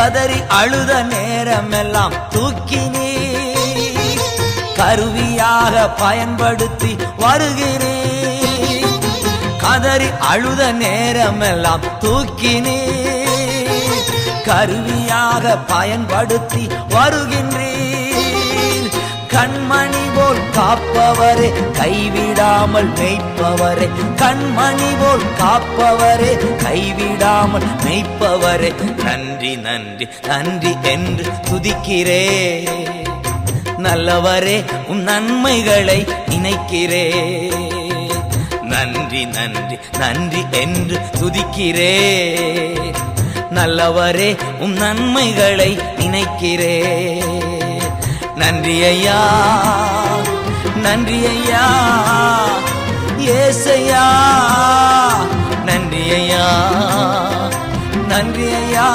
கதறி அழுத நேரமெல்லாம் தூக்கினே கருவியாக பயன்படுத்தி வருகிறேன். கதறி அழுத நேரமெல்லாம் தூக்கினே கருவியாக பயன்படுத்தி வருகின்றேன். கண்மணி போல் காப்பவரே, கைவிடாமல் மெய்ப்பவரே, கண்மணி போல் காப்பவரே, கைவிடாமல் மெய்ப்பவரே, நன்றி நன்றி நன்றி என்று துதிக்கிறே. நல்லவரே, உம் நன்மைகளை நினைக்கிறே. நன்றி நன்றி நன்றி என்று துதிக்கிறே. நல்லவரே, உம் நன்மைகளை நினைக்கிறே. நன்றி ஐயா, நன்றி ஐயா, ஏசையா, நன்றி ஐயா, நன்றி ஐயா.